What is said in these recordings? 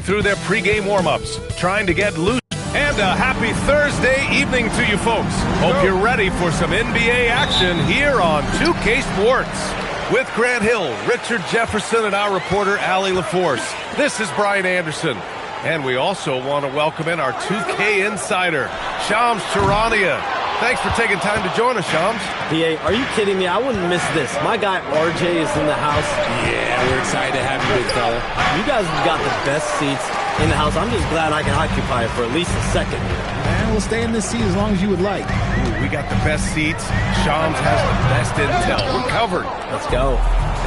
going through their pregame warm-ups, trying to get loose. And a happy Thursday evening to you folks. Hope you're ready for some NBA action here on 2K Sports. With Grant Hill, Richard Jefferson, and our reporter, Allie LaForce. This is Brian Anderson. And we also want to welcome in our 2K insider, Shams Charania. Thanks for taking time to join us, Shams. PA, are you kidding me? I wouldn't miss this. My guy RJ is in the house. Yeah, we're excited to have you, big fella. You guys have got the best seats in the house. I'm just glad I can occupy it for at least a second. Man, we'll stay in this seat as long as you would like. Ooh, we got the best seats. Shams has the best intel. We're covered. Let's go.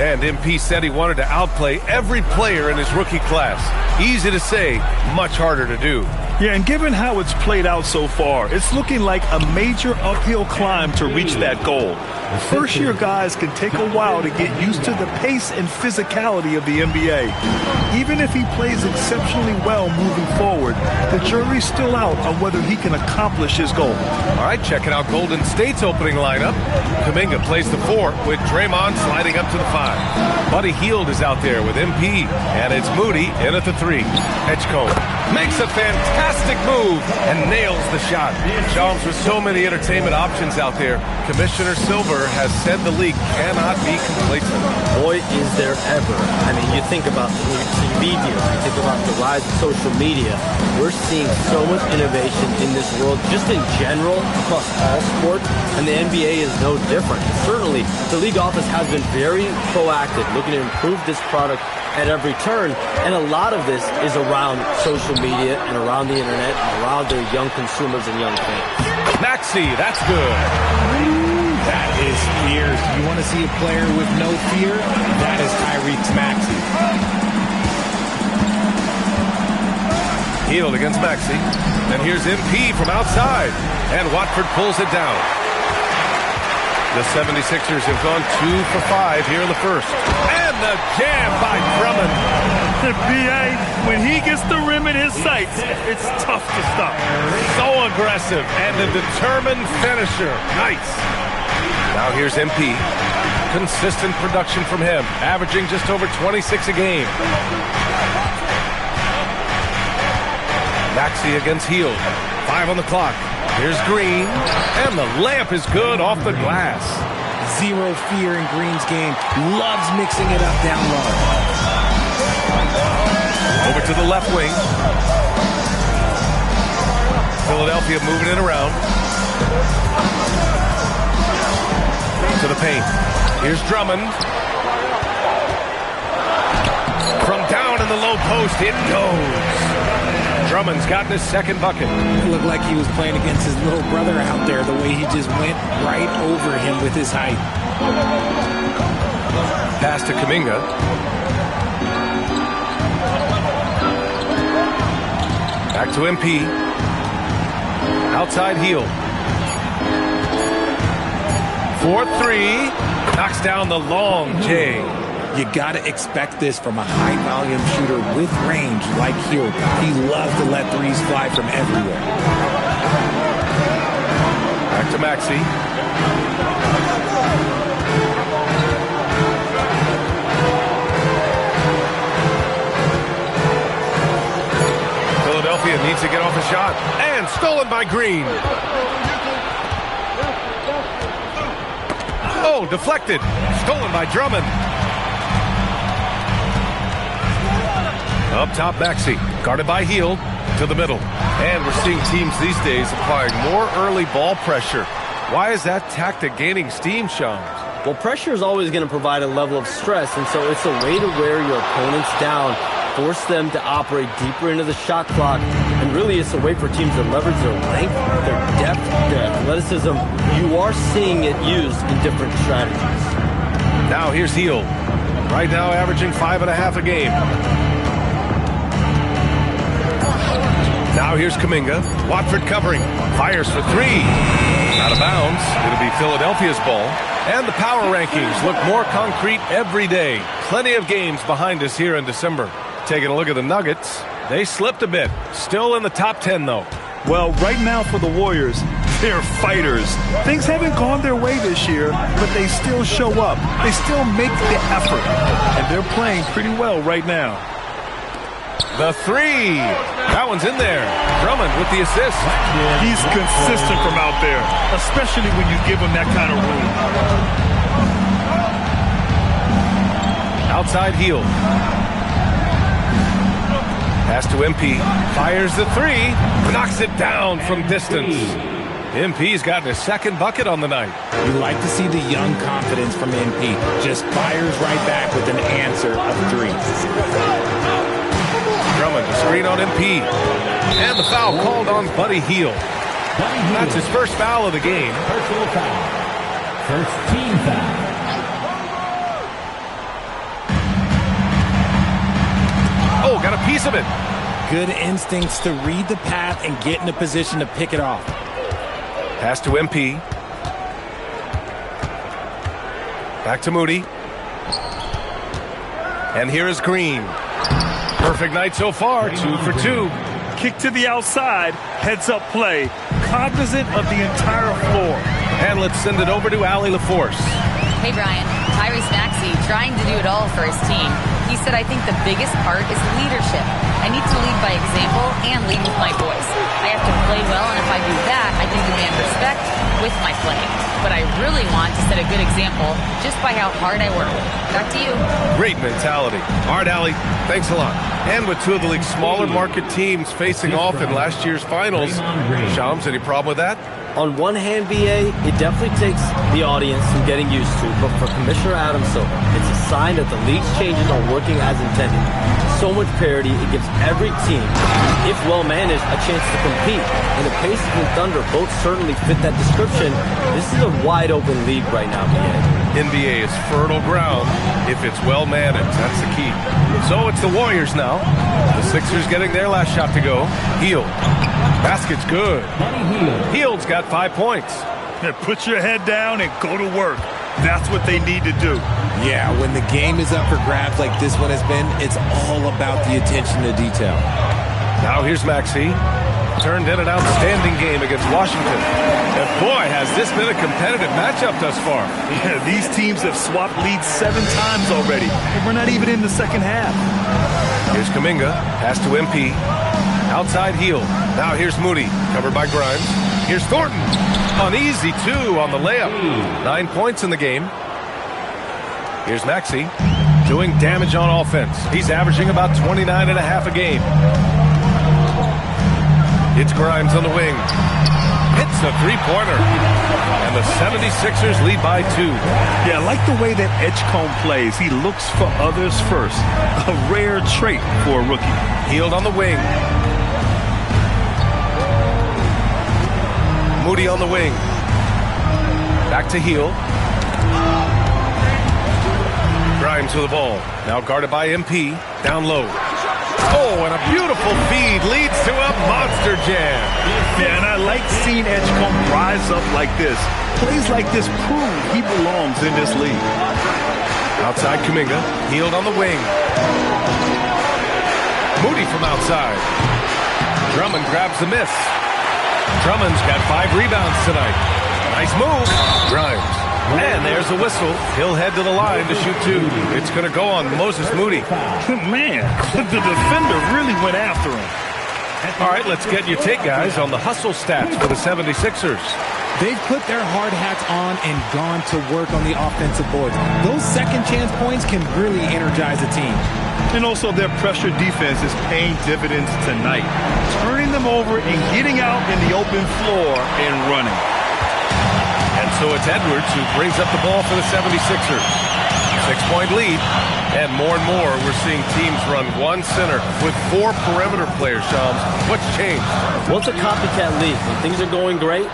And MP said he wanted to outplay every player in his rookie class. Easy to say, much harder to do. Yeah, and given how it's played out so far, it's looking like a major uphill climb to reach that goal. First-year guys can take a while to get used to the pace and physicality of the NBA. Even if he plays exceptionally well moving forward, the jury's still out on whether he can accomplish his goal. All right, checking out Golden State's opening lineup. Kuminga plays the 4 with Draymond sliding up to the 5. Buddy Hield is out there with MP, and it's Moody in at the 3. Edgecombe makes a fantastic move and nails the shot. Shams, with so many entertainment options out there, Commissioner Silver has said the league cannot be complacent. Boy, is there ever. I mean, you think about the TV deals, you think about the rise of social media. We're seeing so much innovation in this world, just in general, across all sports, and the NBA is no different. Certainly, the league office has been very proactive, looking to improve this product at every turn, and a lot of this is around social media and around the internet and around their young consumers and young fans. Maxey, that's good. That is fierce. You want to see a player with no fear? That is Tyrese Maxey. Hield against Maxey. And here's MP from outside. And Watford pulls it down. The 76ers have gone 2 for 5 here in the first. And the jam by Drummond. BA, when he gets the rim in his sights, it's tough to stop. So aggressive and a determined finisher. Nice. Now here's MP. Consistent production from him, averaging just over 26 a game. Maxey against Hield. 5 on the clock. Here's Green, and the layup is good off the glass. Zero fear in Green's game. Loves mixing it up down low. Over to the left wing. Philadelphia moving it around. To the paint. Here's Drummond. From down in the low post, it goes. Drummond's gotten his second bucket. It looked like he was playing against his little brother out there, the way he just went right over him with his height. Pass to Kuminga. Back to MP. Outside Hield. 4-3. Knocks down the long J. You got to expect this from a high-volume shooter with range like Hield. He loves to let threes fly from everywhere. Back to Maxey. Philadelphia needs to get off a shot. And stolen by Green. Oh, deflected. Stolen by Drummond. Up top, Maxey, guarded by Hield, to the middle. And we're seeing teams these days applying more early ball pressure. Why is that tactic gaining steam, Shams? Well, pressure is always going to provide a level of stress, and so it's a way to wear your opponents down, force them to operate deeper into the shot clock, and really it's a way for teams to leverage their length, their depth, their athleticism. You are seeing it used in different strategies. Now here's Hield. Right now averaging 5.5 a game. Now here's Kuminga. Watford covering. Fires for 3. Out of bounds. It'll be Philadelphia's ball. And the power rankings look more concrete every day. Plenty of games behind us here in December. Taking a look at the Nuggets. They slipped a bit. Still in the top 10, though. Well, right now for the Warriors, they're fighters. Things haven't gone their way this year, but they still show up. They still make the effort. And they're playing pretty well right now. The three. That one's in there. Drummond with the assist. He's consistent from out there, especially when you give him that kind of room. Outside heel. Pass to MP. Fires the three. Knocks it down from distance. MP's gotten his second bucket on the night. You like to see the young confidence from MP. Just fires right back with an answer of three. Drummond, the screen on MP. And the foul called on Buddy Hield. That's his first foul of the game. Personal foul. First team foul. Oh, got a piece of it. Good instincts to read the path and get in a position to pick it off. Pass to MP. Back to Moody. And here is Green. Perfect night so far, 2 for 2. Kick to the outside, heads-up play, cognizant of the entire floor. And let's send it over to Allie LaForce. Hey, Brian. Tyrese Maxey trying to do it all for his team. He said, I think the biggest part is leadership. I need to lead by example and lead with my voice. I have to play well, and if I do that, I can demand respect with my play. But I really want to set a good example just by how hard I work. Back to you. Great mentality. All right, Allie, thanks a lot. And with two of the league's smaller market teams facing off in last year's finals, Shams, any problem with that? On one hand, BA, it definitely takes the audience some getting used to, but for Commissioner Adam Silver, it's a sign that the league's changes are working as intended. So much parity, it gives every team, if well-managed, a chance to compete. And the Pacers and Thunder both certainly fit that description. This is a wide-open league right now, BA. NBA is fertile ground if it's well-managed. That's the key. So it's the Warriors now. The Sixers getting their last shot to go. Hield. Basket's good. Hield's got 5 points. Put your head down and go to work. That's what they need to do. Yeah, when the game is up for grabs like this one has been, it's all about the attention to detail. Now here's Maxey. Turned in an outstanding game against Washington. And boy, has this been a competitive matchup thus far. Yeah, these teams have swapped leads 7 times already. And we're not even in the second half. Here's Kuminga. Pass to MP. Outside Hield. Now here's Moody. Covered by Grimes. Here's Thornton. An easy 2 on the layup. 9 points in the game. Here's Maxey. Doing damage on offense. He's averaging about 29 and a half a game. It's Grimes on the wing. Hits a three-pointer. And the 76ers lead by 2. Yeah, I like the way that Edgecombe plays. He looks for others first. A rare trait for a rookie. Hield on the wing. Moody on the wing. Back to Hield. Grimes with the ball. Now guarded by MP. Down low. Oh, and a beautiful feed leads to a monster jam. Yeah, and I like seeing Edgecombe rise up like this. Plays like this prove he belongs in this league. Outside Kuminga. Hield on the wing. Moody from outside. Drummond grabs the miss. Drummond's got 5 rebounds tonight. Nice move. Grimes. And there's a whistle. He'll head to the line to shoot 2. It's going to go on Moses Moody. Man, the defender really went after him. All right, let's get your take, guys, on the hustle stats for the 76ers. They've put their hard hats on and gone to work on the offensive boards. Those second chance points can really energize a team. And also their pressure defense is paying dividends tonight. Turning them over and getting out in the open floor and running. And so it's Edwards who brings up the ball for the 76ers. 6-point lead. And more we're seeing teams run one center with 4 perimeter players, Shams. What's changed? Well, it's a copycat league. When things are going great,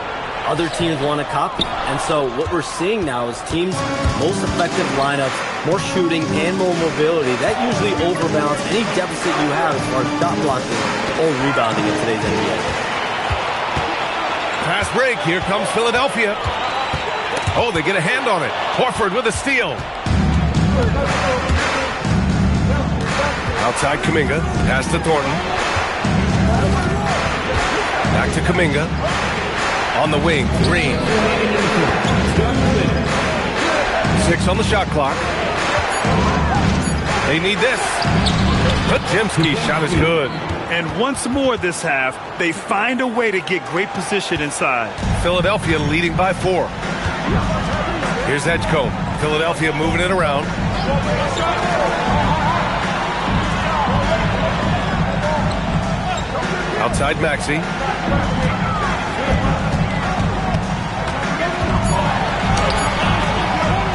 other teams want to copy. And so what we're seeing now is teams' most effective lineups, more shooting and more mobility. That usually overbalances any deficit you have as far as shot blocking or rebounding in today's NBA. Pass break. Here comes Philadelphia. Oh, they get a hand on it. Horford with a steal. Outside Kuminga. Pass to Thornton. Back to Kuminga. On the wing. Green. 6 on the shot clock. They need this. Podziemski shot is good. And once more this half, they find a way to get great position inside. Philadelphia leading by 4. Here's Edgecombe. Philadelphia moving it around. Outside Maxey.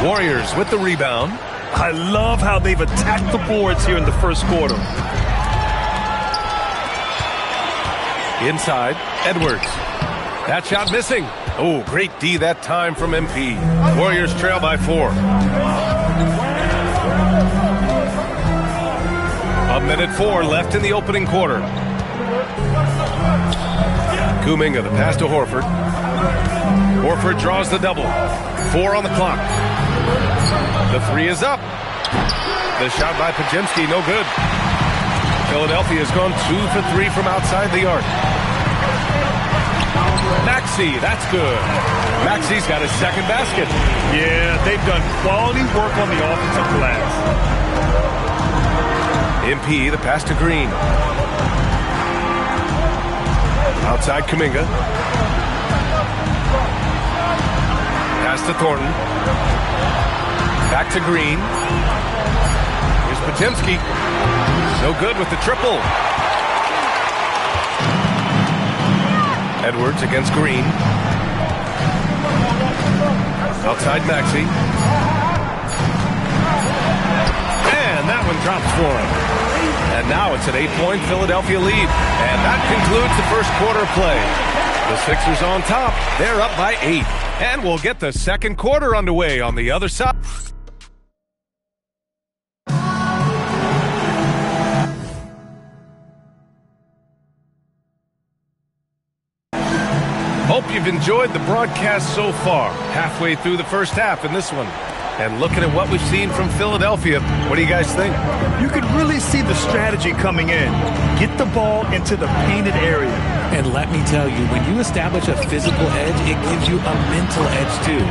Warriors with the rebound. I love how they've attacked the boards here in the first quarter. Inside, Edwards. That shot missing. Oh, great D that time from MP. Warriors trail by 4. 1:04 left in the opening quarter. Kuminga, the pass to Horford. Horford draws the double. 4 on the clock. The 3 is up. The shot by Podziemski, no good. Philadelphia has gone 2 for 3 from outside the arc. Maxey, that's good. Maxey's got his second basket. Yeah, they've done quality work on the offensive glass. MP, the pass to Green. Outside Kuminga. Pass to Thornton. Back to Green. Here's Podziemski. No good with the triple. Edwards against Green. Outside Maxey. And that one drops for him. And now it's an 8-point Philadelphia lead. And that concludes the first quarter of play. The Sixers on top. They're up by 8. And we'll get the second quarter underway on the other side. Hope you've enjoyed the broadcast so far. Halfway through the first half in this one. And looking at what we've seen from Philadelphia, what do you guys think? You could really see the strategy coming in. Get the ball into the painted area. And let me tell you, when you establish a physical edge, it gives you a mental edge too.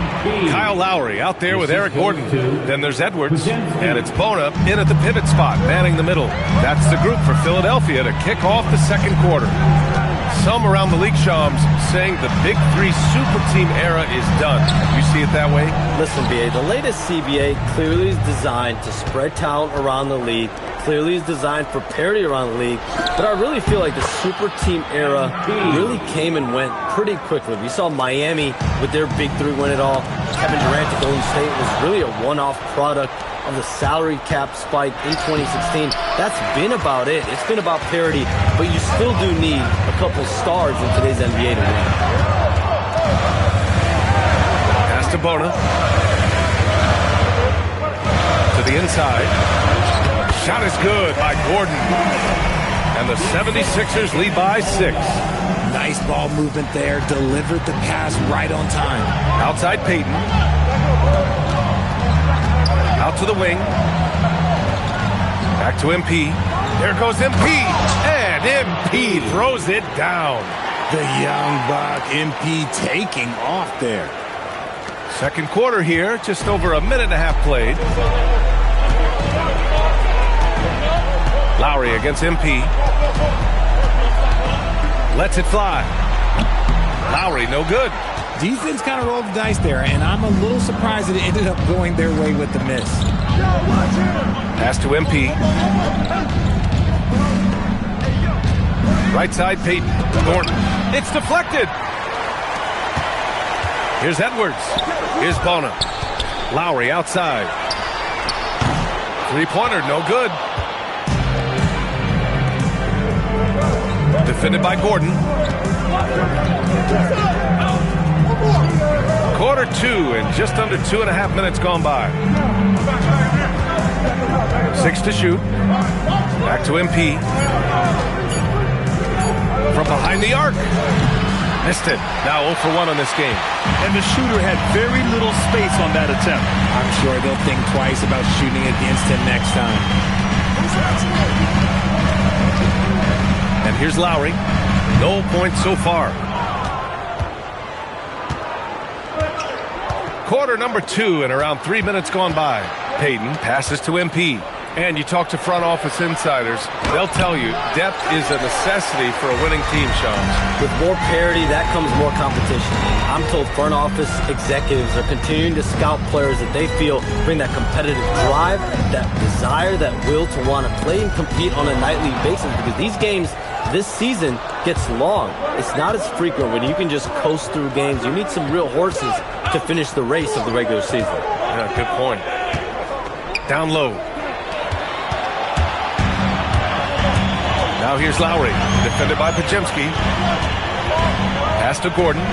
Kyle Lowry out there with Eric Gordon. Then there's Edwards. And it's Bona in at the pivot spot, manning the middle. That's the group for Philadelphia to kick off the second quarter. Some around the league, Shams, saying the Big Three super team era is done. You see it that way? Listen, BA, the latest CBA clearly is designed to spread talent around the league, clearly is designed for parity around the league, but I really feel like the super team era really came and went pretty quickly. We saw Miami with their Big Three win it all. Kevin Durant to Golden State was really a one-off product of the salary cap spike in 2016. That's been about it. It's been about parity, but you still do need a couple stars in today's NBA to win. Pass to Bona. To the inside. Shot is good by Gordon. And the 76ers lead by 6. Nice ball movement there. Delivered the pass right on time. Outside Payton. Out to the wing. Back to MP. There goes MP. And MP throws it down. The young buck, MP, taking off there. Second quarter here. Just over a minute and a half played. Lowry against MP. Lets it fly. Lowry, no good. Defense kind of rolled the dice there, and I'm a little surprised that it ended up going their way with the miss. Pass to MP. Right side, Payton. Thornton. It's deflected. Here's Edwards. Here's Bona. Lowry outside. Three-pointer, no good. Defended by Gordon. Quarter 2 and just under 2.5 minutes gone by. 6 to shoot. Back to MP. From behind the arc. Missed it. Now 0 for 1 on this game. And the shooter had very little space on that attempt. I'm sure they'll think twice about shooting against him next time. And here's Lowry. No points so far. Quarter number 2 and around 3 minutes gone by. Payton passes to MP. And you talk to front office insiders, they'll tell you depth is a necessity for a winning team, Sean. With more parity, that comes more competition. I'm told front office executives are continuing to scout players that they feel bring that competitive drive, that desire, that will to want to play and compete on a nightly basis, because these games this season gets long. It's not as frequent when you can just coast through games. You need some real horses to finish the race of the regular season. Yeah, good point. Down low. Now here's Lowry, defended by Podziemski. Pass to Gordon.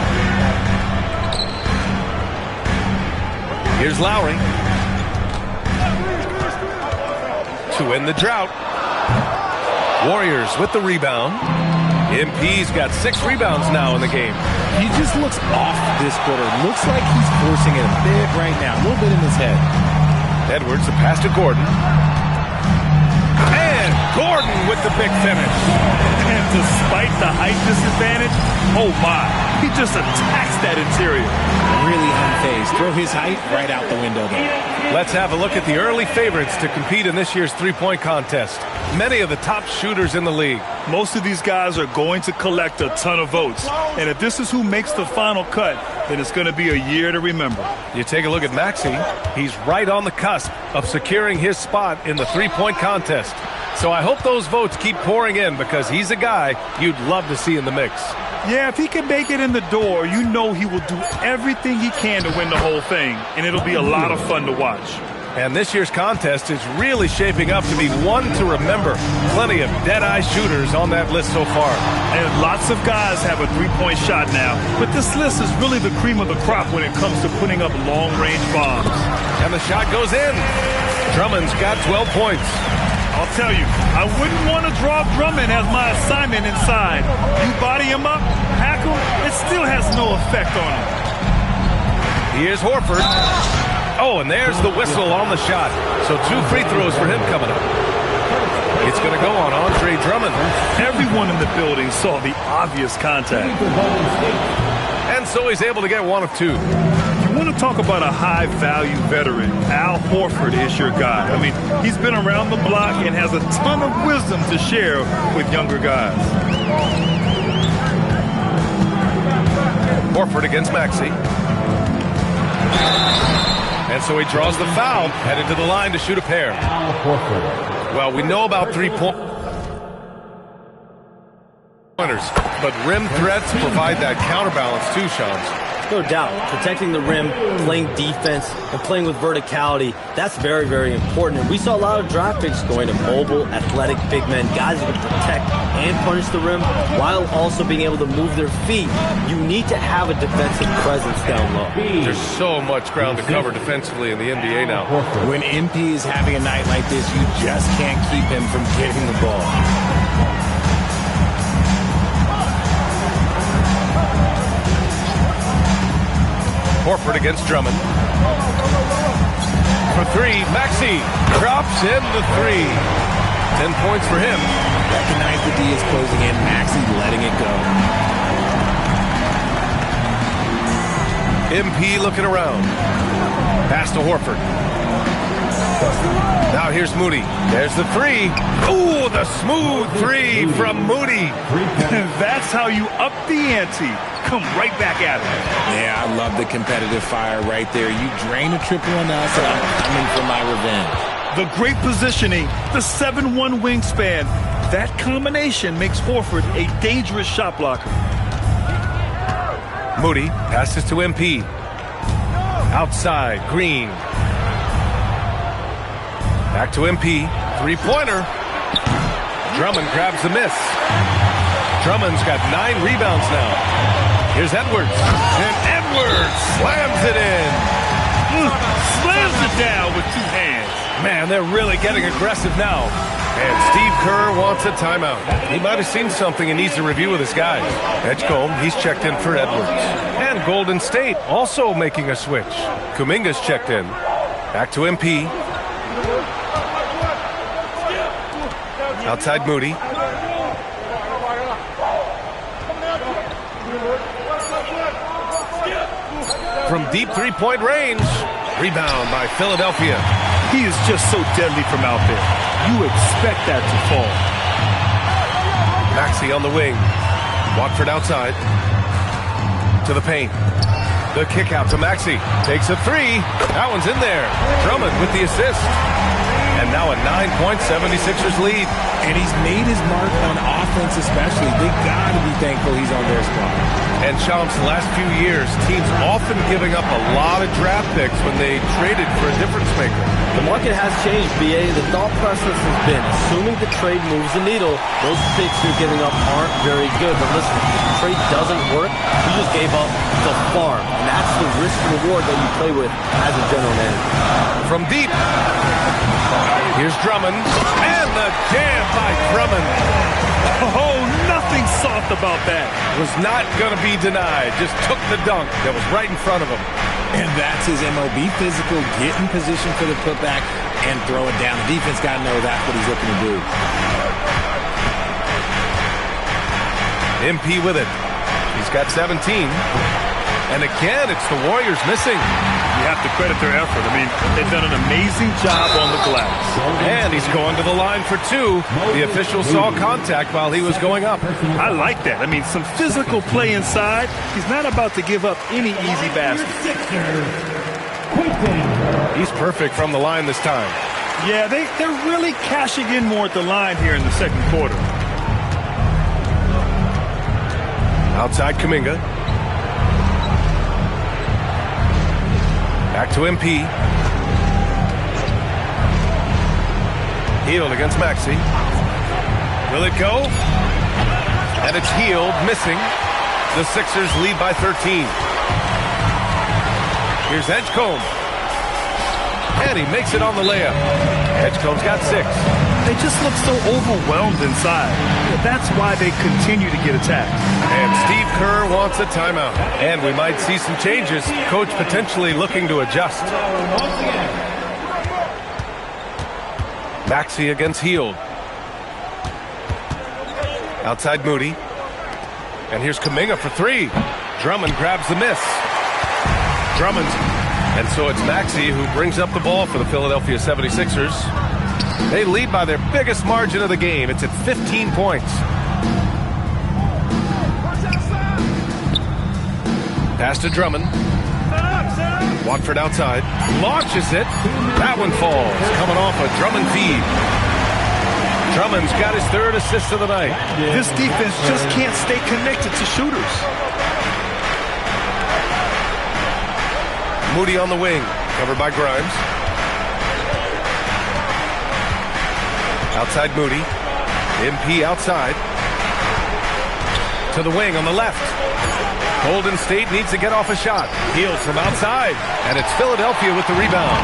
Here's Lowry. To end the drought. Warriors with the rebound. MP's got 6 rebounds now in the game. He just looks off this quarter. Looks like he's forcing it a bit right now. A little bit in his head. Edwards, the pass to Gordon. And Gordon with the big finish. And despite the height disadvantage, oh my, he just attacks that interior. Really unfazed. Throw his height right out the window there. Let's have a look at the early favorites to compete in this year's three-point contest. Many of the top shooters in the league. Most of these guys are going to collect a ton of votes. And if this is who makes the final cut, then it's going to be a year to remember. You take a look at Maxey. He's right on the cusp of securing his spot in the three-point contest. So I hope those votes keep pouring in, because he's a guy you'd love to see in the mix. Yeah, if he can make it in the door, you know he will do everything he can to win the whole thing, and it'll be a lot of fun to watch. And this year's contest is really shaping up to be one to remember. Plenty of dead-eye shooters on that list so far. And lots of guys have a three-point shot now, but this list is really the cream of the crop when it comes to putting up long-range bombs. And the shot goes in. Drummond's got 12 points. I'll tell you, I wouldn't want to drop Drummond as my assignment inside. You body him up, hack him, it still has no effect on him. Here's Horford. Oh, and there's the whistle on the shot. So 2 free throws for him coming up. It's going to go on Andre Drummond. Everyone in the building saw the obvious contact. And so he's able to get 1 of 2. You want to talk about a high-value veteran, Al Horford is your guy. I mean, he's been around the block and has a ton of wisdom to share with younger guys. Horford against Maxey. And so he draws the foul, headed to the line to shoot a pair. Al Horford. Well, we know about three-pointers, but rim threats provide that counterbalance too, Sean. No doubt. Protecting the rim, playing defense, and playing with verticality, that's very, very important. And we saw a lot of draft picks going to mobile, athletic big men, guys who can protect and punish the rim while also being able to move their feet. You need to have a defensive presence down low. There's so much ground to cover defensively in the NBA now. When MP is having a night like this, you just can't keep him from getting the ball. Horford against Drummond. For 3, Maxey drops in the 3. 10 points for him. Recognize the D is closing in. Maxey letting it go. MP looking around. Pass to Horford. Now here's Moody. There's the 3. Ooh, the smooth 3 from Moody. That's how you up the ante. Come right back at it. Yeah, I love the competitive fire right there. You drain a triple on us, and I'm coming for my revenge. The great positioning, the 7'1" wingspan. That combination makes Horford a dangerous shot blocker. Moody passes to MP. Outside, Green. Back to MP. 3-pointer. Drummond grabs the miss. Drummond's got 9 rebounds now. Here's Edwards. And Edwards slams it in. Slams it down with 2 hands. Man, they're really getting aggressive now. And Steve Kerr wants a timeout. He might have seen something and needs to review with his guys. Edgecombe, he's checked in for Edwards. And Golden State also making a switch. Kuminga's checked in. Back to MP. Outside Moody. From deep 3-point range. Rebound by Philadelphia. He is just so deadly from out there. You expect that to fall. Maxey on the wing. Watford outside. To the paint. The kick out to Maxey. Takes a three. That one's in there. Drummond with the assist. And now a 9-point 76ers lead. And he's made his mark on offense especially. They got to be thankful he's on their squad. And Shams, the last few years, teams often giving up a lot of draft picks when they traded for a difference maker. The market has changed, BA. The thought process has been, assuming the trade moves the needle, those picks you're giving up aren't very good. But listen, if the trade doesn't work, you just gave up the farm. And that's the risk reward that you play with as a general manager. From deep. Here's Drummond. And the jam by Drummond. Oh, nothing soft about that. Was not going to be denied. Just took the dunk that was right in front of him. And that's his MO. Be physical, get in position for the putback, and throw it down. The defense got to know that's what he's looking to do. MP with it. He's got 17. And again, it's the Warriors missing. You have to credit their effort. I mean, they've done an amazing job on the glass. And he's going to the line for two. The official saw contact while he was going up. I like that. I mean, some physical play inside. He's not about to give up any easy baskets. He's perfect from the line this time. Yeah, they're really cashing in more at the line here in the second quarter. Outside Kuminga. Back to MP. Hield against Maxey. Will it go? And it's Hield missing. The Sixers lead by 13. Here's Edgecombe. And he makes it on the layup. Edgecombe's got 6. They just look so overwhelmed inside. That's why they continue to get attacked. And Steve Kerr wants a timeout. And we might see some changes. Coach potentially looking to adjust. Maxey against Hield. Outside Moody. And here's Kuminga for 3. Drummond grabs the miss. Drummond. And so it's Maxey who brings up the ball for the Philadelphia 76ers. They lead by their biggest margin of the game. It's at 15 points. Pass to Drummond. Watford outside. Launches it. That one falls. Coming off a Drummond feed. Drummond's got his 3rd assist of the night. This defense just can't stay connected to shooters. Moody on the wing. Covered by Grimes. Outside Moody. MP outside. To the wing on the left. Golden State needs to get off a shot. Hield from outside. And it's Philadelphia with the rebound.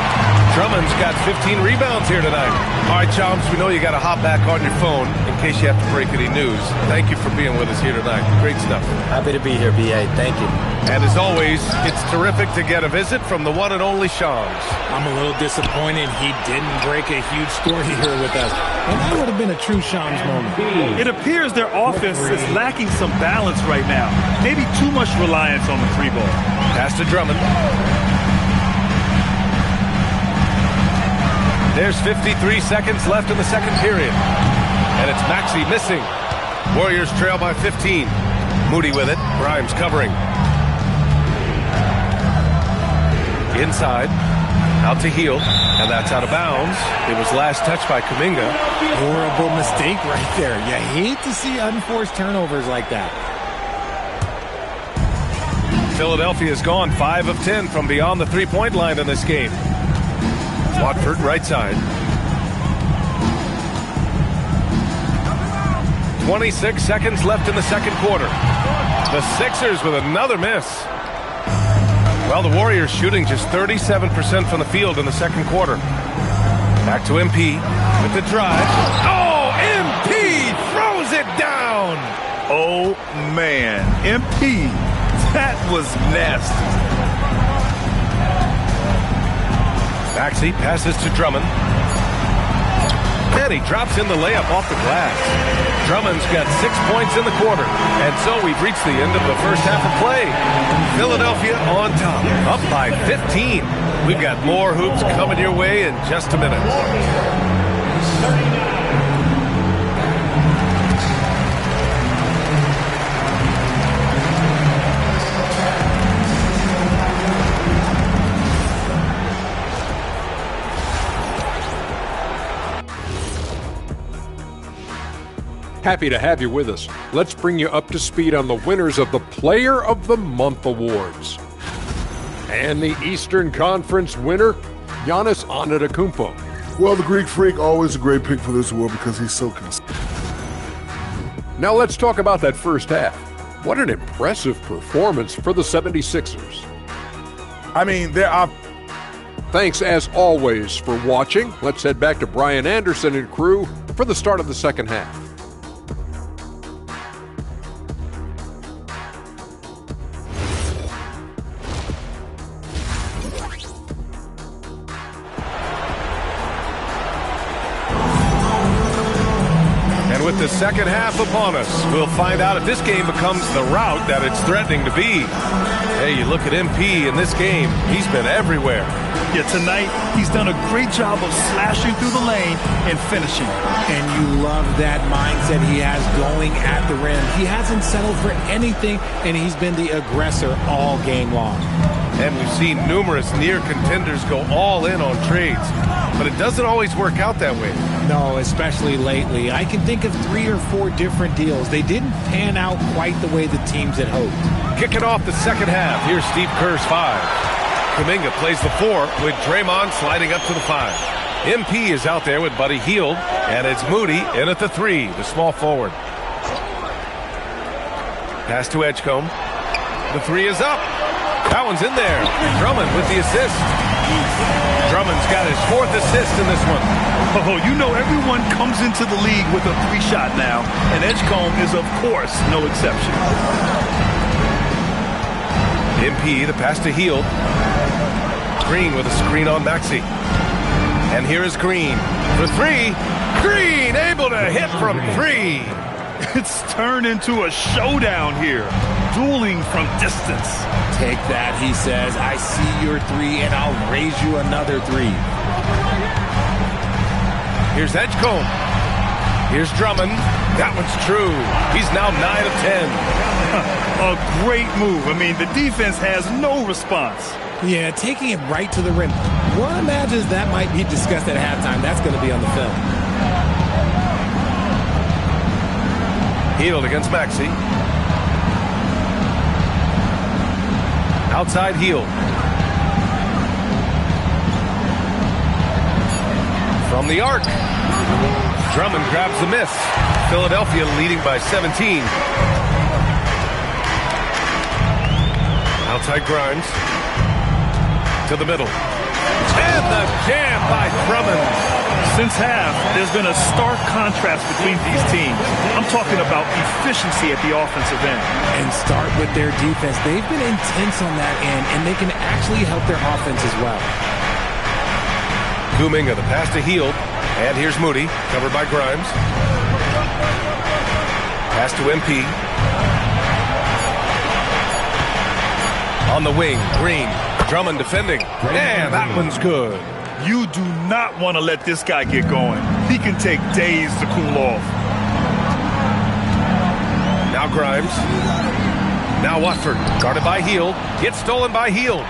Drummond's got 15 rebounds here tonight. All right, Chomps, we know you got to hop back on your phone in case you have to break any news. Thank you for being with us here tonight. Great stuff. Happy to be here, BA. Thank you. And as always, it's terrific to get a visit from the one and only Shams. I'm a little disappointed he didn't break a huge story here with us. And that would have been a true Shams moment. It appears their offense is lacking some balance right now. Maybe too much reliance on the 3 ball. Pass to Drummond. There's 53 seconds left in the second period. And it's Maxey missing. Warriors trail by 15. Moody with it. Grimes covering. Inside. Out to Hield. And that's out of bounds. It was last touched by Kuminga. Horrible mistake right there. You hate to see unforced turnovers like that. Philadelphia's gone 5 of 10 from beyond the 3-point line in this game. Watford right side. 26 seconds left in the second quarter. The Sixers with another miss. Well, the Warriors shooting just 37% from the field in the second quarter. Back to MP with the drive. Oh, MP throws it down. Oh, man. MP, that was nasty. Maxey passes to Drummond. And he drops in the layup off the glass. Drummond's got 6 points in the quarter. And so we've reached the end of the first half of play. Philadelphia on top, up by 15. We've got more hoops coming your way in just a minute. Happy to have you with us. Let's bring you up to speed on the winners of the Player of the Month awards. And the Eastern Conference winner, Giannis Antetokounmpo. Well, the Greek Freak, always a great pick for this award because he's so consistent. Now let's talk about that first half. What an impressive performance for the 76ers. I mean, there are... Thanks as always for watching. Let's head back to Brian Anderson and crew for the start of the second half. With the second half upon us, we'll find out if this game becomes the rout that it's threatening to be. Hey, you look at MP in this game, he's been everywhere. Yeah, tonight, he's done a great job of slashing through the lane and finishing. And you love that mindset he has going at the rim. He hasn't settled for anything, and he's been the aggressor all game long. And we've seen numerous near contenders go all in on trades. But it doesn't always work out that way. No, especially lately. I can think of 3 or 4 different deals. They didn't pan out quite the way the teams had hoped. Kicking off the second half, here's Steve Kerr's 5. Kuminga plays the 4 with Draymond sliding up to the 5. MP is out there with Buddy Hield, and it's Moody in at the 3, the small forward. Pass to Edgecombe. The 3 is up. That one's in there. Drummond with the assist. Drummond's got his 4th assist in this one. Oh, you know everyone comes into the league with a 3-shot now, and Edgecombe is, of course, no exception. MP, the pass to Hield. Green with a screen on Maxey. And here is Green for 3. Green able to hit from 3. It's turned into a showdown here. Dueling from distance. Take that, he says. I see your 3, and I'll raise you another 3. Here's Edgecombe. Here's Drummond. That one's true. He's now 9 of 10. A great move. I mean, the defense has no response. Yeah, taking it right to the rim. One imagines that might be discussed at halftime. That's going to be on the film. Hield against Maxey. Outside Hield. From the arc. Drummond grabs the miss. Philadelphia leading by 17. Outside Grimes. To the middle. And the jam by Drummond. Since half, there's been a stark contrast between these teams. I'm talking about efficiency at the offensive end. And start with their defense. They've been intense on that end, and they can actually help their offense as well. Kuminga, the pass to Hield. And here's Moody, covered by Grimes. Pass to MP. On the wing, Green. Drummond defending. And that one's good. You do not want to let this guy get going. He can take days to cool off. Now Grimes. Now Watford, guarded by Hield. Gets stolen by Hield.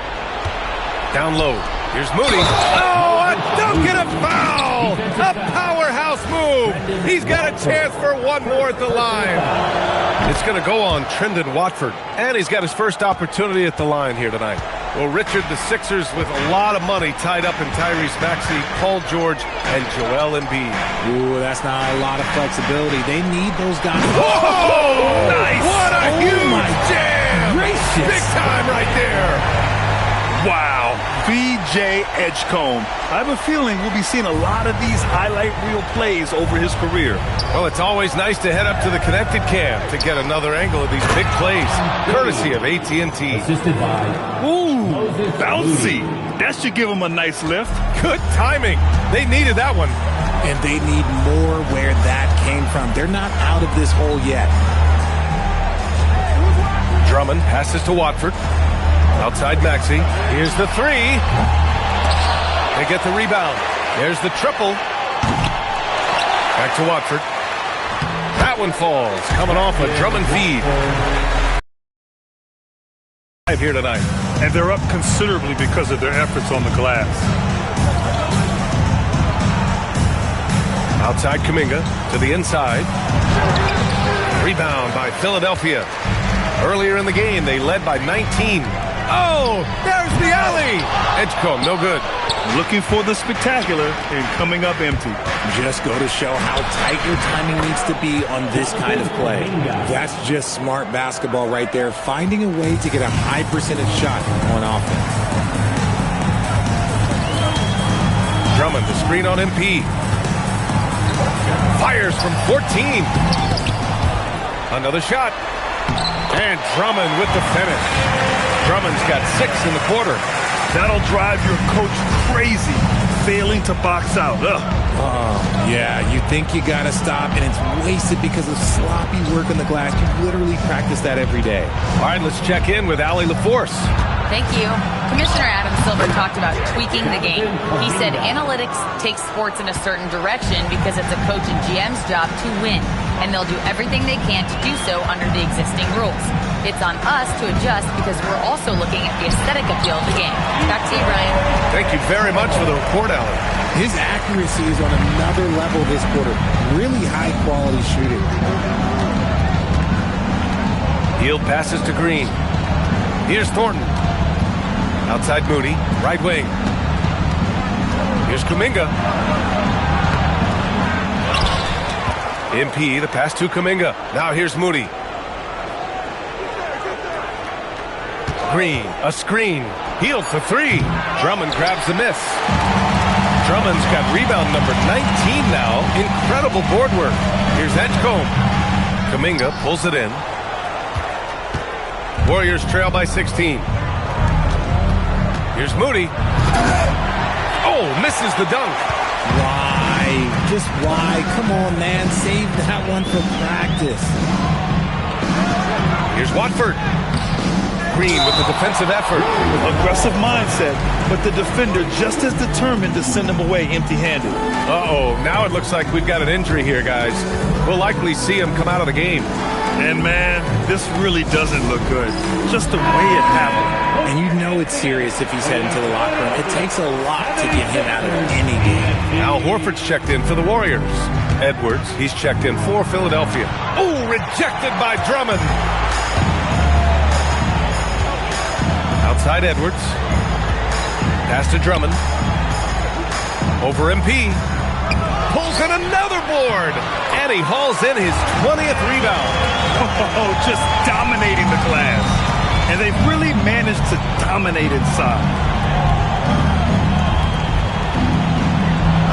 Down low. Here's Moody. Oh, a dunk and a foul! A powerhouse move! He's got a chance for one more at the line. It's going to go on Trendon Watford. And he's got his first opportunity at the line here tonight. Well, Richard, the Sixers with a lot of money tied up in Tyrese Maxey, Paul George, and Joel Embiid. Ooh, that's not a lot of flexibility. They need those guys. Whoa! Nice! What a huge jam! Gracious. Big time right there. Wow, B.J. Edgecombe. I have a feeling we'll be seeing a lot of these highlight reel plays over his career. Well, it's always nice to head up to the connected cam to get another angle of these big plays, courtesy of AT&T. Assisted by Ooh, bouncy. That should give him a nice lift. Good timing. They needed that one. And they need more where that came from. They're not out of this hole yet. Drummond passes to Watford. Outside Maxey. Here's the three. They get the rebound. There's the triple. Back to Watford. That one falls. Coming off a Drummond feed. Here tonight. And they're up considerably because of their efforts on the glass. Outside Kuminga to the inside. Rebound by Philadelphia. Earlier in the game, they led by 19. Oh, there's the alley. Edgecombe, no good. Looking for the spectacular and coming up empty. Just go to show how tight your timing needs to be on this kind of play. That's just smart basketball right there, finding a way to get a high percentage shot on offense. Drummond, the screen on MP. Fires from 14. Another shot. And Drummond with the finish. Drummond's got 6 in the quarter. That'll drive your coach crazy, failing to box out. Yeah, you think you got to stop, and it's wasted because of sloppy work on the glass. You literally practice that every day. All right, let's check in with Allie LaForce. Thank you. Commissioner Adam Silver talked about tweaking the game. He said analytics takes sports in a certain direction because it's a coach and GM's job to win, and they'll do everything they can to do so under the existing rules. It's on us to adjust because we're also looking at the aesthetic appeal of the game. Back to you, Ryan. Thank you very much for the report, Allie. His accuracy is on another level this quarter. Really high-quality shooting. Hield passes to Green. Here's Thornton. Outside Moody, right wing. Here's Kuminga. MP, the pass to Kuminga. Now here's Moody. Green, a screen. Hield for 3. Drummond grabs the miss. Drummond's got rebound number 19 now. Incredible board work. Here's Edgecombe. Kuminga pulls it in. Warriors trail by 16. Here's Moody. Oh, misses the dunk. Why? Just why? Come on, man. Save that one for practice. Here's Watford. Green with the defensive effort. Aggressive mindset, but the defender just as determined to send him away empty-handed. Uh-oh, now it looks like we've got an injury here, guys. We'll likely see him come out of the game. And, man, this really doesn't look good. Just the way it happened. And you know it's serious if he's heading to the locker room. It takes a lot to get him out of any game. Al Horford's checked in for the Warriors. Edwards, he's checked in for Philadelphia. Oh, rejected by Drummond. Outside Edwards. Pass to Drummond. Over MP. Pulls in another board. And he hauls in his 20th rebound. Oh, just dominating the glass. And they've really managed to dominate inside.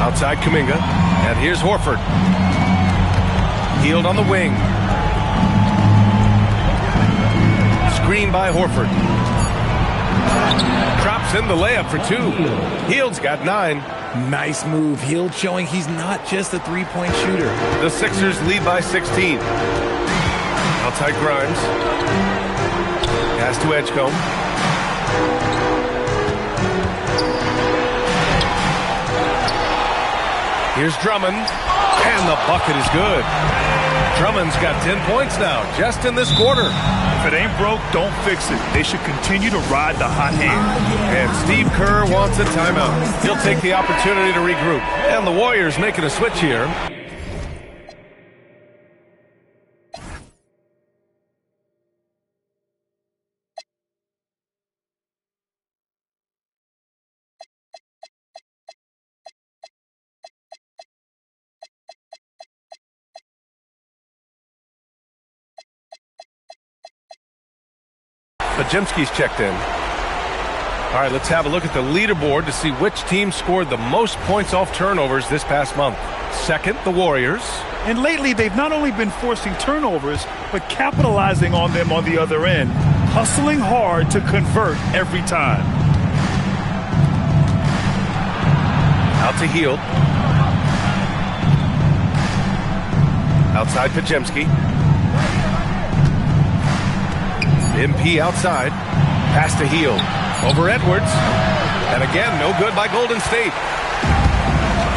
Outside Kuminga. And here's Horford. Hield on the wing. Screen by Horford. Drops in the layup for 2. Hield's got 9. Nice move. Hield showing he's not just a three-point shooter. The Sixers lead by 16. Outside Grimes. Pass to Edgecombe. Here's Drummond. And the bucket is good. Drummond's got 10 points now, just in this quarter. If it ain't broke, don't fix it. They should continue to ride the hot hand. And Steve Kerr wants a timeout. He'll take the opportunity to regroup. And the Warriors making a switch here. Podziemski's checked in. All right, let's have a look at the leaderboard to see which team scored the most points off turnovers this past month. Second, the Warriors. And lately, they've not only been forcing turnovers, but capitalizing on them on the other end, hustling hard to convert every time. Out to Hield. Outside Pajemski. MP outside. Pass to Heel. Over Edwards. And again, no good by Golden State.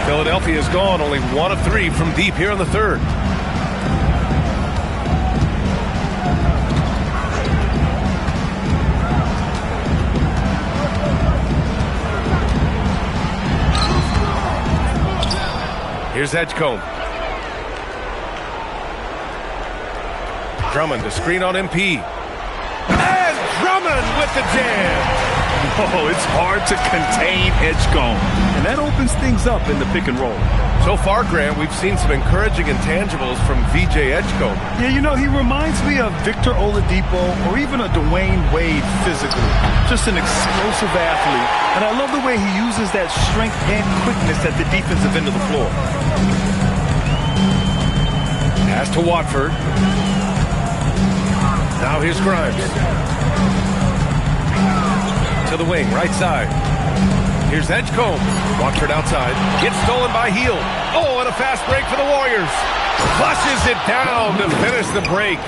Philadelphia is gone, only 1 of 3 from deep here in the third. Here's Edgecombe. Drummond to screen on MP. And Drummond with the jam. Oh, it's hard to contain Edgecombe, and that opens things up in the pick and roll. So far, Grant, we've seen some encouraging intangibles from VJ Edgecombe. Yeah, you know, he reminds me of Victor Oladipo or even a Dwayne Wade physically. Just an explosive athlete, and I love the way he uses that strength and quickness at the defensive end of the floor. Pass to Watford. Now here's Grimes. To the wing, right side. Here's Edgecombe. Watford outside. Gets stolen by Heel. Oh, and a fast break for the Warriors. Flushes it down to finish the break.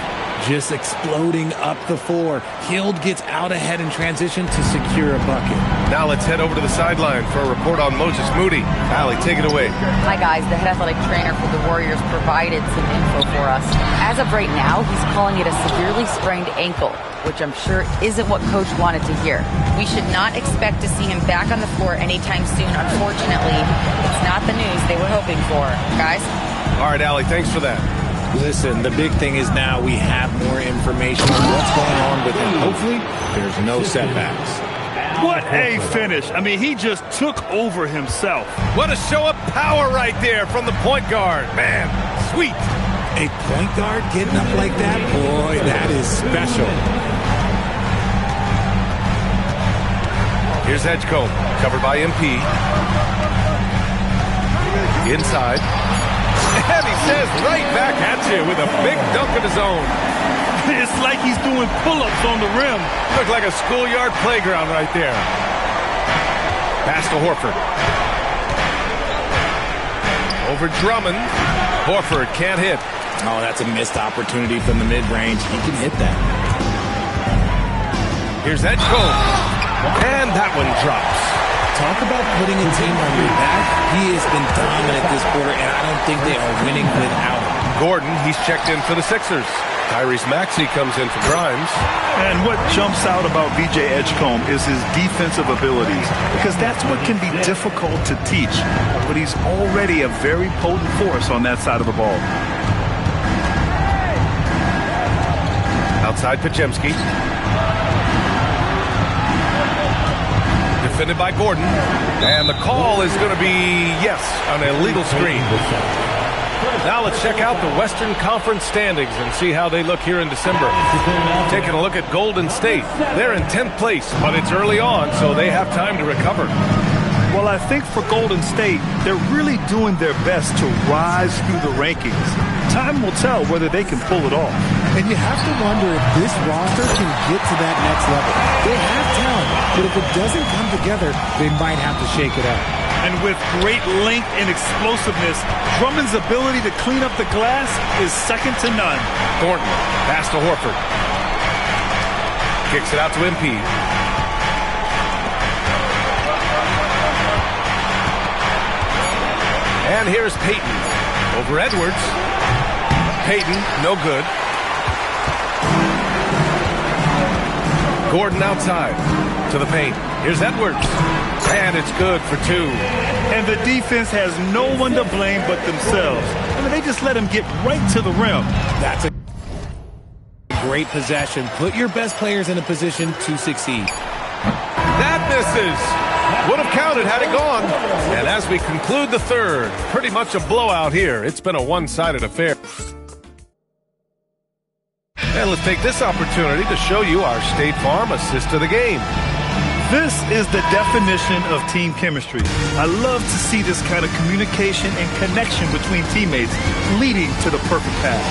Just exploding up the floor. Hield gets out ahead in transition to secure a bucket. Now let's head over to the sideline for a report on Moses Moody. Allie, take it away. Hi, guys. The head athletic trainer for the Warriors provided some info for us. As of right now, he's calling it a severely sprained ankle, which I'm sure isn't what Coach wanted to hear. We should not expect to see him back on the floor anytime soon. Unfortunately, it's not the news they were hoping for. Guys? All right, Allie, thanks for that. Listen, the big thing is now we have more information on what's going on with him. Hopefully, there's no setbacks. What a finish. I mean, he just took over himself. What a show of power right there from the point guard. Man, sweet. A point guard getting up like that? Boy, that is special. Here's Edgecombe, covered by MP. Inside. And he says right back at you with a big dunk of his own. It's like he's doing pull-ups on the rim. Looked like a schoolyard playground right there. Pass to Horford. Over Drummond. Horford can't hit. Oh, that's a missed opportunity from the mid-range. He can hit that. Here's Edgecombe. And that one drops. Talk about putting a team on your back. He has been dominant this quarter, and I don't think they are winning without him. Gordon, he's checked in for the Sixers. Tyrese Maxey comes in for Grimes. And what jumps out about VJ Edgecombe is his defensive abilities, because that's what can be difficult to teach. But he's already a very potent force on that side of the ball. Outside Pajemski. Defended by Gordon. And the call is going to be, yes, an illegal screen. Now let's check out the Western Conference standings and see how they look here in December. Taking a look at Golden State. They're in 10th place, but it's early on, so they have time to recover. Well, I think for Golden State, they're really doing their best to rise through the rankings. Time will tell whether they can pull it off. And you have to wonder if this roster can get to that next level. They have talent, but if it doesn't come together, they might have to shake it up. And with great length and explosiveness, Drummond's ability to clean up the glass is second to none. Thornton, pass to Horford. Kicks it out to MP. And here's Payton over Edwards. Payton, no good. Gordon outside to the paint. Here's Edwards. And it's good for two. And the defense has no one to blame but themselves. I mean, they just let him get right to the rim. That's a great possession. Put your best players in a position to succeed. That misses. Would have counted had it gone. And as we conclude the third, pretty much a blowout here. It's been a one-sided affair. And let's take this opportunity to show you our State Farm assist of the game. This is the definition of team chemistry. I love to see this kind of communication and connection between teammates leading to the perfect pass.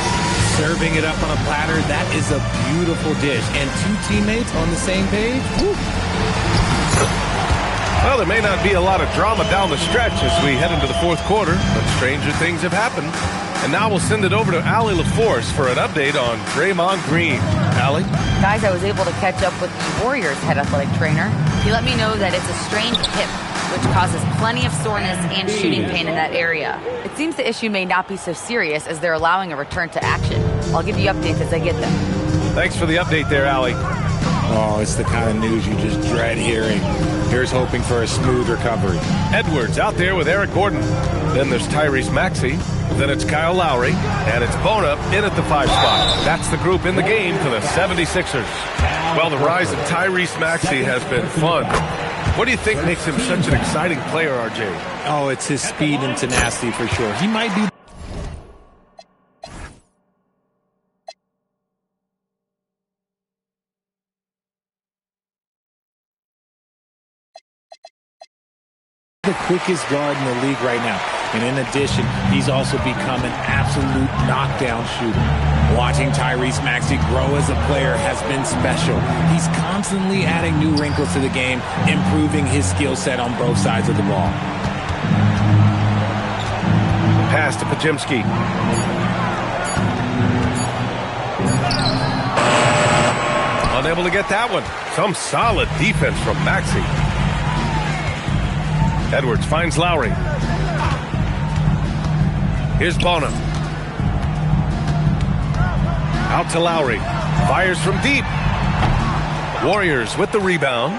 Serving it up on a platter, that is a beautiful dish. And two teammates on the same page. Woo. Well, there may not be a lot of drama down the stretch as we head into the fourth quarter, but stranger things have happened. And now we'll send it over to Allie LaForce for an update on Draymond Green. Allie? Guys, I was able to catch up with the Warriors head athletic trainer. He let me know that it's a strained hip, which causes plenty of soreness and shooting pain in that area. It seems the issue may not be so serious as they're allowing a return to action. I'll give you updates as I get them. Thanks for the update there, Allie. Oh, it's the kind of news you just dread hearing. Here's hoping for a smooth recovery. Edwards out there with Eric Gordon. Then there's Tyrese Maxey. Then it's Kyle Lowry. And it's Bona in at the 5 spot. That's the group in the game for the 76ers. Well, the rise of Tyrese Maxey has been fun. What do you think makes him such an exciting player, RJ? Oh, it's his speed and tenacity for sure. He might be the quickest guard in the league right now. And in addition, he's also become an absolute knockdown shooter. Watching Tyrese Maxey grow as a player has been special. He's constantly adding new wrinkles to the game, improving his skill set on both sides of the ball. Pass to Podziemski. Unable to get that one. Some solid defense from Maxey. Edwards finds Lowry. Here's Bona. Out to Lowry. Fires from deep. Warriors with the rebound.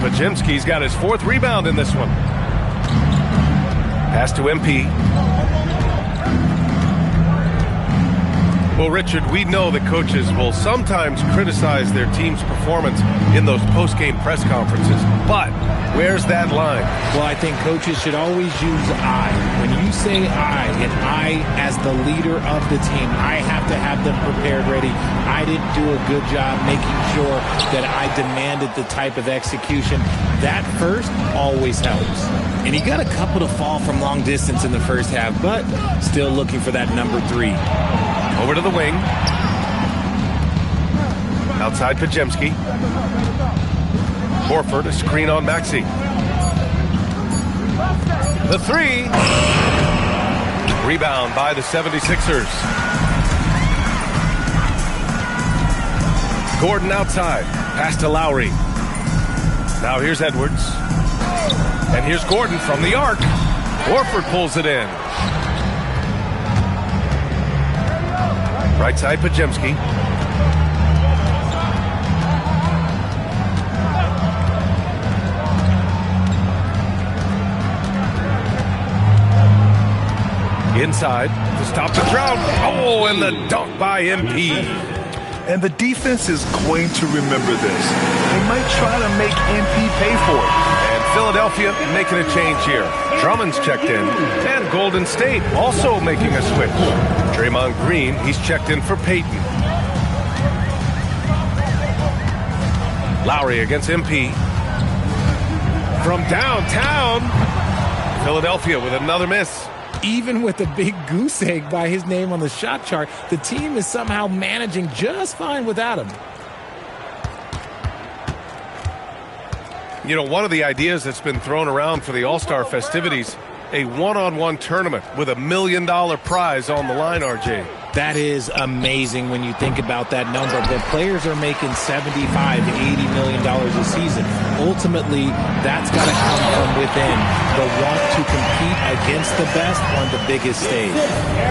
Podziemski's got his 4th rebound in this one. Pass to MP. Well, Richard, we know that coaches will sometimes criticize their team's performance in those post-game press conferences. But where's that line? Well, I think coaches should always use I. When you say I, and I as the leader of the team, I have to have them prepared ready. I didn't do a good job making sure that I demanded the type of execution. That first always helps. And he got a couple to fall from long distance in the first half, but still looking for that number 3. Over to the wing. Outside Podziemski. Horford, a screen on Maxey. The 3. Rebound by the 76ers. Gordon outside. Pass to Lowry. Now here's Edwards. And here's Gordon from the arc. Horford pulls it in. Right side, Podziemski. Inside to stop the drought. Oh, and the dunk by MP. And the defense is going to remember this. They might try to make MP pay for it. And Philadelphia making a change here. Drummond's checked in. And Golden State also making a switch. Draymond Green, he's checked in for Peyton. Lowry against MP. From downtown, Philadelphia with another miss. Even with a big goose egg by his name on the shot chart, the team is somehow managing just fine without him. You know, one of the ideas that's been thrown around for the All-Star festivities, a one-on-one tournament with $1 million prize on the line, RJ. That is amazing when you think about that number. The players are making $75 to $80 million a season. Ultimately, that's got to come from within. The want to compete against the best on the biggest stage.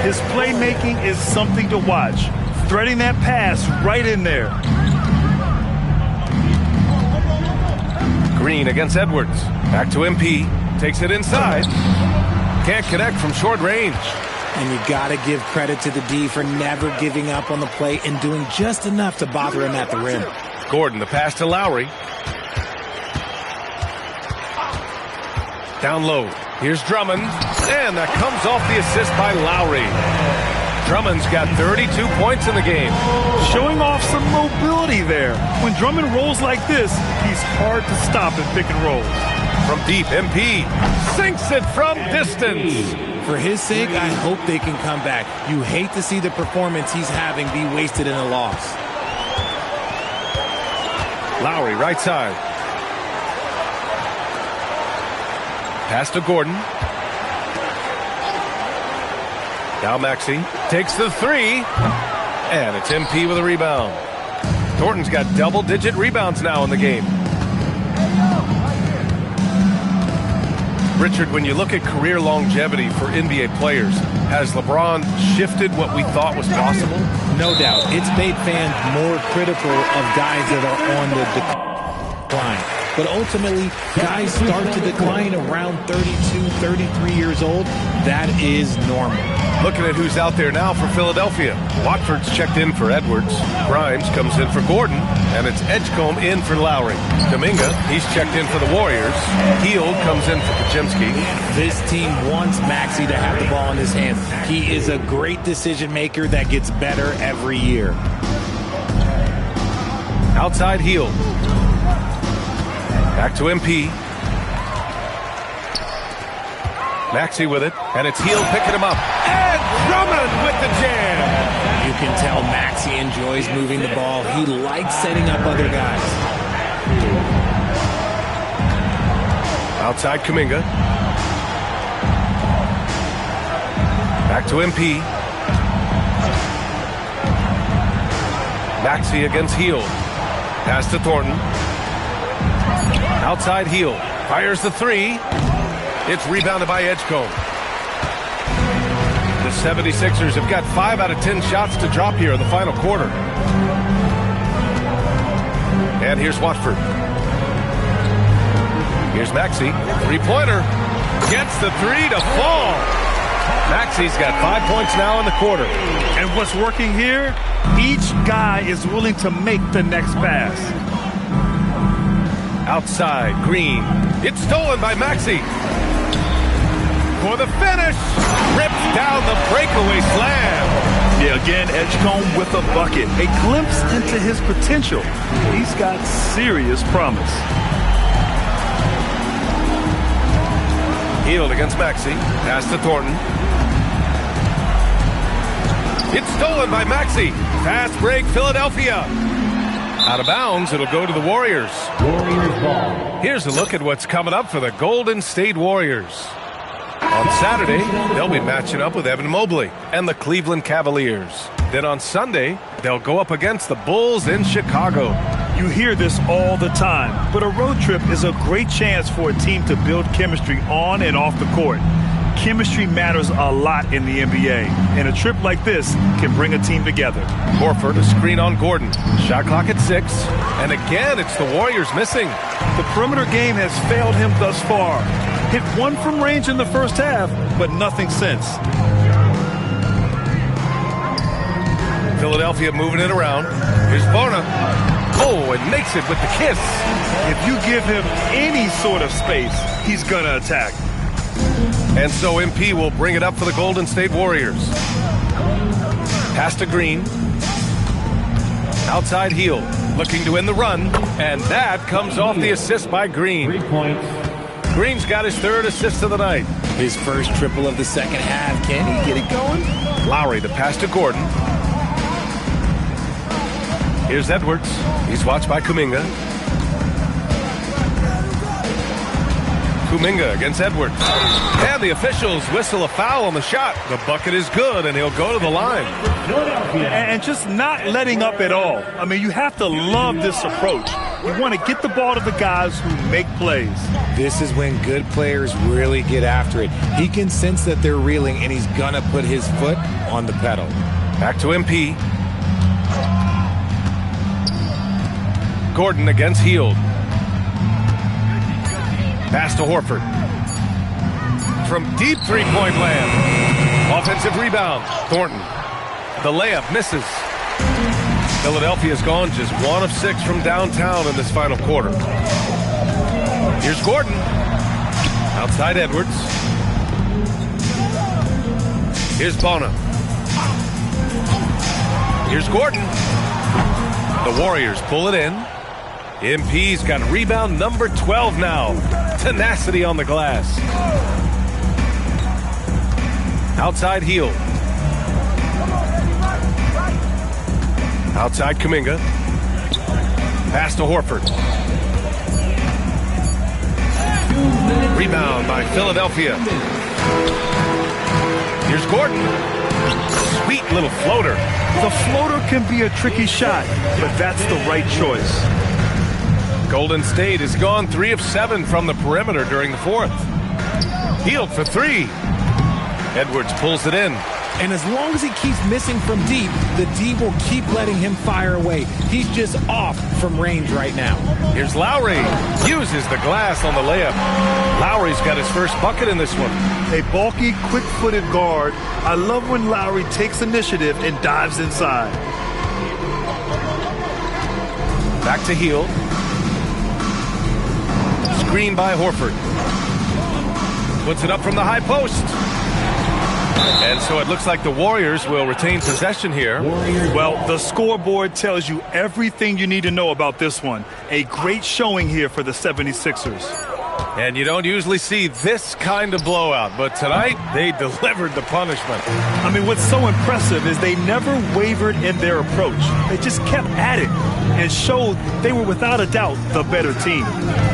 His playmaking is something to watch. Threading that pass right in there. Green against Edwards. Back to MP. Takes it inside. Can't connect from short range. And you got to give credit to the D for never giving up on the play and doing just enough to bother him at the rim. Gordon, the pass to Lowry. Down low. Here's Drummond. And that comes off the assist by Lowry. Drummond's got 32 points in the game. Showing off some mobility there. When Drummond rolls like this, he's hard to stop in pick and roll. From deep, MP sinks it from distance. For his sake, I hope they can come back. You hate to see the performance he's having be wasted in a loss. Lowry, right side. Pass to Gordon. Now Maxey takes the three, and it's MP with a rebound. Thornton's got double-digit rebounds now in the game. Richard, when you look at career longevity for NBA players, has LeBron shifted what we thought was possible? No doubt. It's made fans more critical of guys that are on the decline. But ultimately, guys start to decline around 32, 33 years old. That is normal. Looking at who's out there now for Philadelphia. Watford's checked in for Edwards. Grimes comes in for Gordon. And it's Edgecombe in for Lowry. Kuminga, he's checked in for the Warriors. Hield comes in for Podziemski. This team wants Maxey to have the ball in his hands. He is a great decision maker that gets better every year. Outside Hield. Back to MP. Maxey with it, and it's Hield picking him up. And Drummond with the jam. You can tell Maxey enjoys moving the ball. He likes setting up other guys. Outside Kuminga. Back to MP. Maxey against Hield. Pass to Thornton. Outside Hield. Fires the three. It's rebounded by Edgecombe. The 76ers have got 5 out of 10 shots to drop here in the final quarter. And here's Watford. Here's Maxey. Three-pointer. Gets the three to fall. Maxey's got 5 points now in the quarter. And what's working here, each guy is willing to make the next pass. Outside, Green. It's stolen by Maxey. For the finish. Rips down the breakaway slam. Yeah, again, Edgecombe with a bucket. A glimpse into his potential. He's got serious promise. Hield against Maxey. Pass to Thornton. It's stolen by Maxey. Fast break, Philadelphia. Out of bounds, it'll go to the Warriors. Warriors ball. Here's a look at what's coming up for the Golden State Warriors. On Saturday, they'll be matching up with Evan Mobley and the Cleveland Cavaliers. Then on Sunday, they'll go up against the Bulls in Chicago. You hear this all the time, but a road trip is a great chance for a team to build chemistry on and off the court. Chemistry matters a lot in the NBA, and a trip like this can bring a team together. Horford, a screen on Gordon. Shot clock at 6. And again, it's the Warriors missing. The perimeter game has failed him thus far. Hit one from range in the first half, but nothing since. Philadelphia moving it around. Here's Bona. Oh, and makes it with the kiss. If you give him any sort of space, he's going to attack. And so MP will bring it up for the Golden State Warriors. Pass to Green. Outside Hield, looking to win the run. And that comes off the assist by Green. 3 points. Green's got his 3rd assist of the night. His first triple of the second half. Can he get it going? Lowry, the pass to Gordon. Here's Edwards. He's watched by Kuminga. Kuminga against Edwards. And the officials whistle a foul on the shot. The bucket is good, and he'll go to the line. And just not letting up at all. I mean, you have to love this approach. You want to get the ball to the guys who make plays. This is when good players really get after it. He can sense that they're reeling, and he's going to put his foot on the pedal. Back to MP. Gordon against Hield. Pass to Horford. From deep three-point land. Offensive rebound. Thornton. The layup misses. Philadelphia's gone just 1 of 6 from downtown in this final quarter. Here's Gordon. Outside Edwards. Here's Bona. Here's Gordon. The Warriors pull it in. MP's got rebound number 12 now. Tenacity on the glass. Outside Hield. Outside Kuminga. Pass to Horford. Rebound by Philadelphia. Here's Gordon. sweet little floater. The floater can be a tricky shot, but that's the right choice. Golden State has gone 3 of 7 from the perimeter during the fourth. Hield for 3. Edwards pulls it in. And as long as he keeps missing from deep, the D will keep letting him fire away. He's just off from range right now. Here's Lowry. Uses the glass on the layup. Lowry's got his first bucket in this one. A bulky, quick-footed guard. I love when Lowry takes initiative and dives inside. Back to Hield. Screen by Horford. Puts it up from the high post. And so it looks like the Warriors will retain possession here. Well, the scoreboard tells you everything you need to know about this one. A great showing here for the 76ers. And you don't usually see this kind of blowout, but tonight they delivered the punishment. I mean, what's so impressive is they never wavered in their approach. They just kept at it and showed they were without a doubt the better team.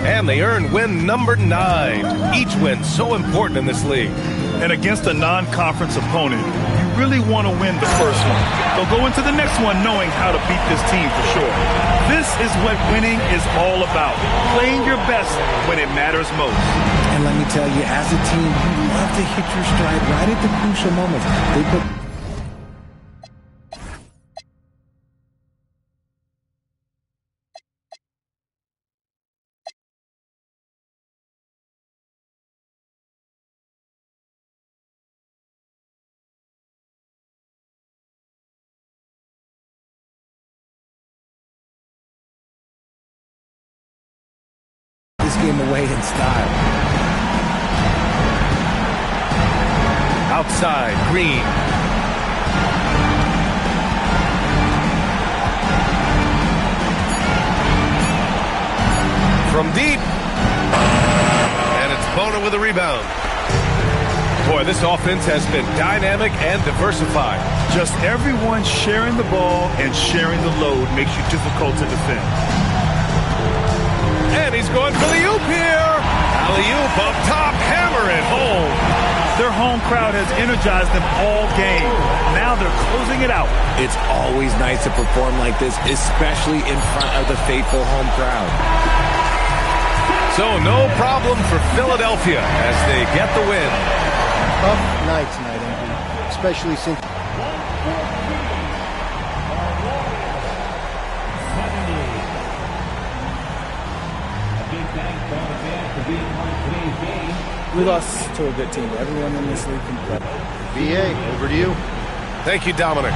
And they earned win number 9. Each win so important in this league. And against a non-conference opponent, you really want to win the first one. They'll go into the next one knowing how to beat this team for sure. This is what winning is all about. Playing your best when it matters most. And let me tell you, as a team, you love to hit your stride right at the crucial moments. They put this game away in style. Outside, Green. From deep. And it's Bona with a rebound. Boy, this offense has been dynamic and diversified. Just everyone sharing the ball and sharing the load makes you difficult to defend. And he's going for the oop here. Alley-oop up top, hammer it home. Their home crowd has energized them all game. Now they're closing it out. It's always nice to perform like this, especially in front of the faithful home crowd. So no problem for Philadelphia as they get the win. Tough night tonight, Andrew, especially since... We lost to a good team. Everyone in this league can play. VA, over to you. Thank you, Dominic.